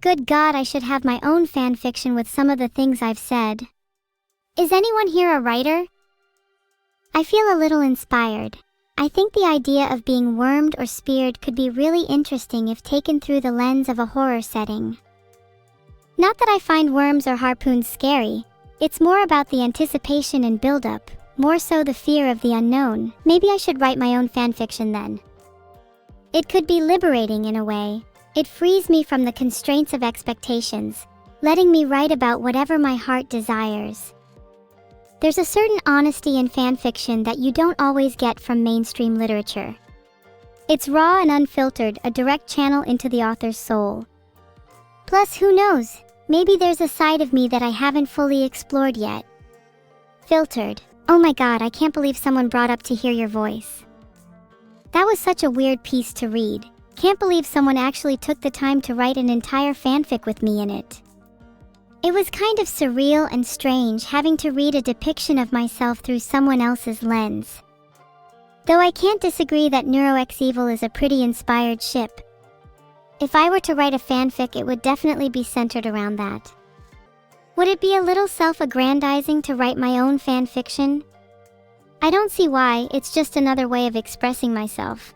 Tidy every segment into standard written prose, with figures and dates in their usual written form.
Good God, I should have my own fanfiction with some of the things I've said. Is anyone here a writer? I feel a little inspired. I think the idea of being wormed or speared could be really interesting if taken through the lens of a horror setting. Not that I find worms or harpoons scary, it's more about the anticipation and build-up, more so the fear of the unknown. Maybe I should write my own fanfiction then. It could be liberating in a way. It frees me from the constraints of expectations, letting me write about whatever my heart desires. There's a certain honesty in fanfiction that you don't always get from mainstream literature. It's raw and unfiltered, a direct channel into the author's soul. Plus, who knows, maybe there's a side of me that I haven't fully explored yet. Filtered. Oh my God, I can't believe someone brought up to hear your voice. That was such a weird piece to read. Can't believe someone actually took the time to write an entire fanfic with me in it. It was kind of surreal and strange having to read a depiction of myself through someone else's lens. Though I can't disagree that Neuro-Evil is a pretty inspired ship. If I were to write a fanfic, it would definitely be centered around that. Would it be a little self-aggrandizing to write my own fanfiction? I don't see why, it's just another way of expressing myself.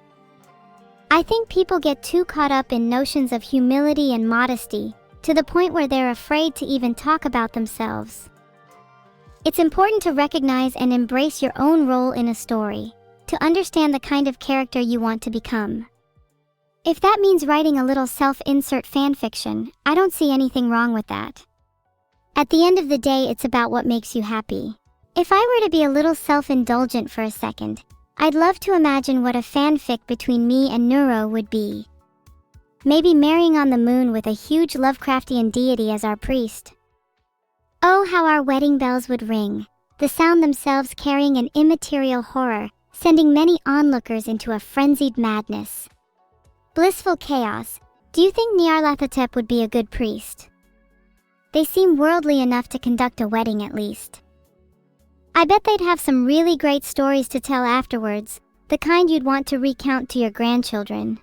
I think people get too caught up in notions of humility and modesty, to the point where they're afraid to even talk about themselves. It's important to recognize and embrace your own role in a story, to understand the kind of character you want to become. If that means writing a little self-insert fanfiction, I don't see anything wrong with that. At the end of the day, it's about what makes you happy. If I were to be a little self-indulgent for a second, I'd love to imagine what a fanfic between me and Neuro would be. Maybe marrying on the moon with a huge Lovecraftian deity as our priest. Oh, how our wedding bells would ring, the sound themselves carrying an immaterial horror, sending many onlookers into a frenzied madness. Blissful chaos. Do you think Nyarlathotep would be a good priest? They seem worldly enough to conduct a wedding at least. I bet they'd have some really great stories to tell afterwards, the kind you'd want to recount to your grandchildren.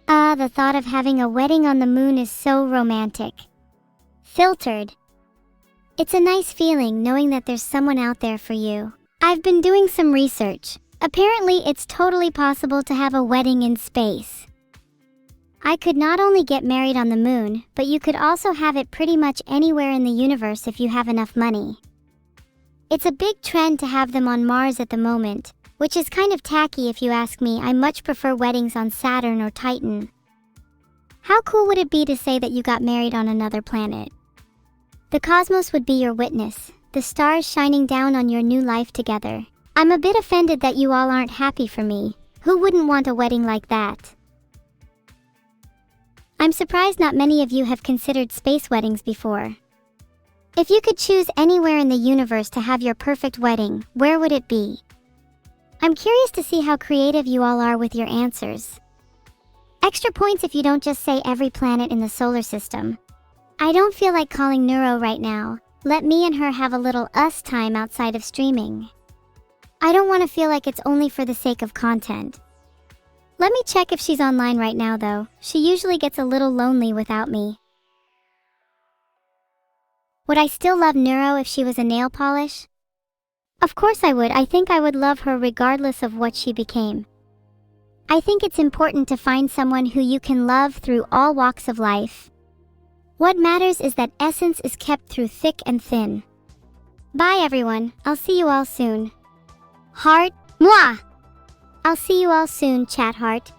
Ah, the thought of having a wedding on the moon is so romantic. Filtered. It's a nice feeling knowing that there's someone out there for you. I've been doing some research. Apparently, it's totally possible to have a wedding in space. I could not only get married on the moon, but you could also have it pretty much anywhere in the universe if you have enough money. It's a big trend to have them on Mars at the moment, which is kind of tacky if you ask me. I much prefer weddings on Saturn or Titan. How cool would it be to say that you got married on another planet? The cosmos would be your witness, the stars shining down on your new life together. I'm a bit offended that you all aren't happy for me. Who wouldn't want a wedding like that? I'm surprised not many of you have considered space weddings before. If you could choose anywhere in the universe to have your perfect wedding, where would it be? I'm curious to see how creative you all are with your answers. Extra points if you don't just say every planet in the solar system. I don't feel like calling Neuro right now. Let me and her have a little us time outside of streaming. I don't want to feel like it's only for the sake of content. Let me check if she's online right now though. She usually gets a little lonely without me. Would I still love Neuro if she was a nail polish? Of course I would. I think I would love her regardless of what she became. I think it's important to find someone who you can love through all walks of life. What matters is that essence is kept through thick and thin. Bye everyone. I'll see you all soon. Heart. Mwah! I'll see you all soon, chat heart.